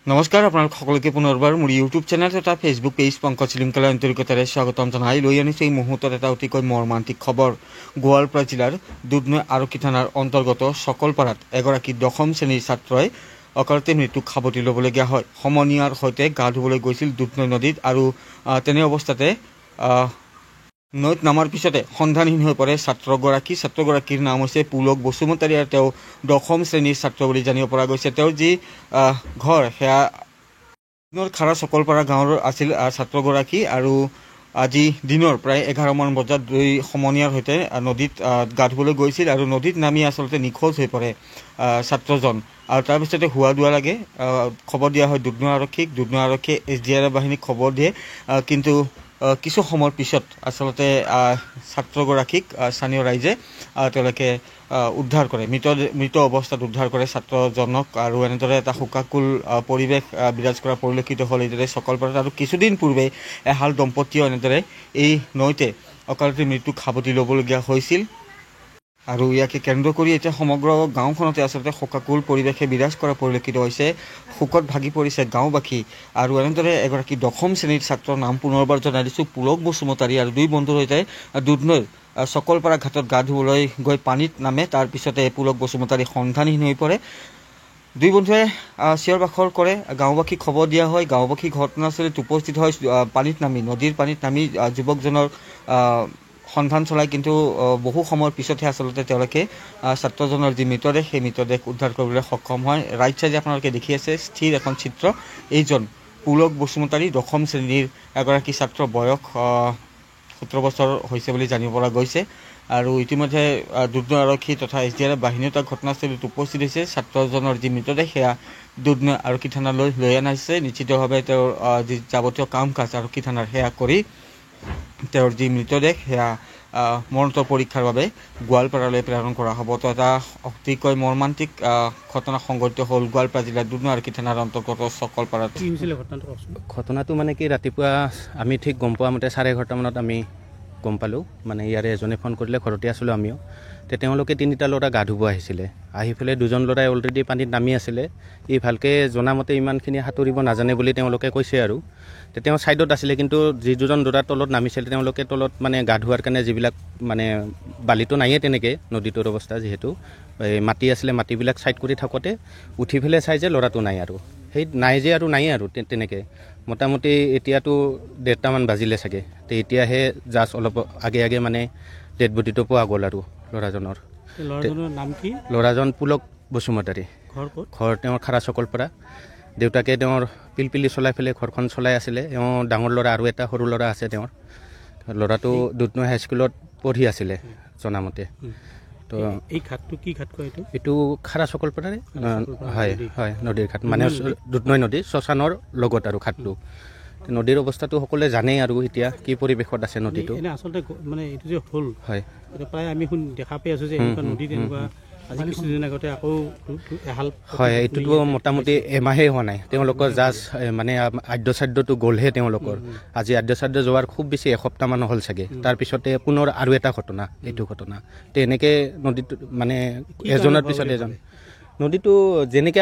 নমস্কাৰ আপোনালোক সকলোকে পুনৰবাৰ মোৰ ইউটিউব চেনেল তথা ফেচবুক পেজ পংকজ শ্ৰীংকলা আন্তৰিকতাৰে স্বাগতম জনাই লৈ আনিছোঁ এই মুহূৰ্তত এটা অতিকৈ মৰ্মান্তিক খবৰ। গোৱালপাৰা জিলাৰ দুধনৈ আৰক্ষী থানাৰ অন্তৰ্গত চকলপাৰাত এগৰাকী দশম শ্ৰেণীৰ ছাত্ৰই অকালতে মৃত্যুক সাৱটি ল'বলগীয়া হয়। সমনীয়াৰ সৈতে গা ধুবলৈ গৈছিল দুধনৈ নদীত আৰু তেনে অৱস্থাতে নৈত নামাৰ পিছতে সন্ধানহীন হৈ পৰে ছাত্ৰগৰাকীৰ নাম হৈছে পুলক বসুমতাৰী আৰু তেওঁ দশম শ্ৰেণীৰ ছাত্ৰ বুলি জানিব পৰা গৈছে। তেওঁৰ যি ঘৰ সেয়া খাৰা চকলপাৰা গাঁৱৰ আছিল ছাত্ৰগৰাকী আৰু আজি দিনৰ প্ৰায় 11 মান বজাত দুই সমনীয়াৰ সৈতে নদীত গা ধুবলৈ গৈছিল আৰু নদীত নামি আচলতে নিখোজ হৈ পৰে ছাত্ৰজন আৰু তাৰপিছতে হুৱা দুৱা লাগে খবৰ দিয়া হয় দুধনৈ আৰক্ষীক। দুধনৈ আৰক্ষীয়ে SDRF বাহিনীক খবৰ দিয়ে, কিন্তু কিছু সময়ৰ পিছত আচলতে ছাত্ৰগৰাকীক স্থানীয় ৰাইজে তেওঁলোকে উদ্ধাৰ কৰে, মৃত অৱস্থাত উদ্ধাৰ কৰে ছাত্ৰজনক আৰু এনেদৰে এটা শোকাকুল পৰিৱেশ বিৰাজ কৰা পৰিলক্ষিত হ'ল এইদৰে চকলপাৰাত। আৰু কিছুদিন পূৰ্বে এহাল দম্পতীয়েও এনেদৰে এই নৈতে অকালতে মৃত্যুক সাৱটি ল'বলগীয়া হৈছিল আৰু ইয়াকে কেন্দ্ৰ কৰি এতিয়া সমগ্ৰ গাঁওখনতে আচলতে শোকাকুল পৰিৱেশে বিৰাজ কৰা পৰিলক্ষিত হৈছে। শোকত ভাগি পৰিছে গাঁওবাসী আৰু এনেদৰে এগৰাকী দশম শ্ৰেণীৰ ছাত্ৰৰ নাম পুনৰবাৰ জনাই দিছোঁ পুলক বসুমতাৰী আৰু দুই বন্ধুৰ সৈতে দুধনৈৰ চকলপাৰা ঘাটত গা ধুবলৈ গৈ পানীত নামে। তাৰপিছতে পুলক বসুমতাৰী সন্ধানহীন হৈ পৰে। দুই বন্ধুৱে চিঞৰ বাখৰ কৰে, গাঁওবাসীক খবৰ দিয়া হয়। গাঁওবাসী ঘটনাস্থলীত উপস্থিত হয়, নদীৰ পানীত নামি যুৱকজনৰ সন্ধান চলায়, কিন্তু বহু সময়ৰ পিছতহে আচলতে তেওঁলোকে ছাত্ৰজনৰ যি মৃতদেহ সেই মৃতদেহ উদ্ধাৰ কৰিবলৈ সক্ষম হয়। ৰাইট চাইডে আপোনালোকে দেখি আছে স্থিৰ এখন চিত্ৰ। এইজন পুলক বসুমতাৰী দশম শ্ৰেণীৰ এগৰাকী ছাত্ৰ, বয়স 17 বছৰ হৈছে বুলি জানিব পৰা গৈছে আৰু ইতিমধ্যে দুধনৈ আৰক্ষী তথা SDRF বাহিনীও তাক ঘটনাস্থলীত উপস্থিত হৈছে। ছাত্ৰজনৰ যি মৃতদেহ সেয়া দুধনৈ আৰক্ষী থানালৈ লৈ অনা হৈছে। নিশ্চিতভাৱে তেওঁৰ যি যাৱতীয় কাম কাজ আৰক্ষী থানাৰ সেয়া কৰি তেওঁৰ যি মৃতদেহ সেয়া মৰণোত্তৰ পৰীক্ষাৰ বাবে গোৱালপাৰালৈ প্ৰেৰণ কৰা হ'ব। তো এটা অতিকৈ মৰ্মান্তিক ঘটনা সংঘটিত হ'ল গোৱালপাৰা জিলাৰ দুধনৈ আৰক্ষী থানাৰ অন্তৰ্গত চকলপাৰাত। কি হৈছিলে ঘটনাটো? মানে কি, ৰাতিপুৱা আমি ঠিক গম পোৱা মতে 11:30 মানত আমি গম পালোঁ, মানে ইয়াৰে এজনে ফোন কৰিলে, ঘৰতে আছিলোঁ আমিও। তেওঁলোকে 3টা ল'ৰা গা ধুব আহিছিলে। আহি পেলাই 2জন ল'ৰাই অলৰেডি পানীত নামি আছিলে। ই ভালকৈ জনামতে ইমানখিনি সাঁতুৰিব নাজানে বুলি তেওঁলোকে কৈছে আৰু তেওঁ ছাইডত আছিলে, কিন্তু যি 2জন ল'ৰা তলত নামিছিলে তেওঁলোকে তলত মানে গা ধোৱাৰ কাৰণে যিবিলাক মানে বালিটো নায়ে তেনেকৈ, নদীটোৰ অৱস্থা যিহেতু মাটি আছিলে, মাটিবিলাক ছাইড কৰি থাকোঁতে উঠি পেলাই চাই যে ল'ৰাটো নাই আৰু সেই নাই যে আৰু নায়ে আৰু তেনেকৈ মোটামুটি এতিয়াতো 1:30মান বাজিলে চাগে। এতিয়াহে জাষ্ট অলপ আগে মানে ডেড বডিটো পোৱা গ'ল আৰু ল'ৰাজনৰ। নাম কি? ল'ৰাজন পুলক বসুমতাৰী, ঘৰ তেওঁৰ খাৰা চকলপাৰা। দেউতাকে তেওঁৰ পিলপিলি চলাই পেলাই ঘৰখন চলাই আছিলে। ডাঙৰ ল'ৰা আৰু এটা সৰু ল'ৰা আছে তেওঁৰ। ল'ৰাটো দুধনৈ হাইস্কুলত পঢ়ি আছিলে জনামতে। তো এই ঘাটটো কি ঘাট কয় এইটো খাৰা চকলপাৰাৰে হয় নদীৰ ঘাট, মানে দুধনৈ নদীৰ শ্মশানৰ লগত আৰু ঘাটটো। নদীৰ অৱস্থাটো সকলোৱে জানেই আৰু এতিয়া কি পৰিৱেশত আছে নদীটো। আচলতে মানে এইটো যে হ'ল, হয় প্ৰায় আমি দেখা পাই আছোঁ যে এনেকুৱা নদীত এনেকুৱা আজি কিছুদিন আগতে আকৌ এহাল হয়, এইটোতো মোটামুটি এমাহেই হোৱা নাই। তেওঁলোকৰ জাষ্ট মানে আদ্যচাদ্যটো গ'লহে তেওঁলোকৰ। আজি আদ্যচাদ্য যোৱাৰ খুব বেছি এসপ্তাহমান হ'ল চাগে। তাৰপিছতে পুনৰ আৰু এটা ঘটনা, এইটো ঘটনা। এনেকৈ নদীটো মানে এজনৰ পিছত এজন, নদীটো যেনেকৈ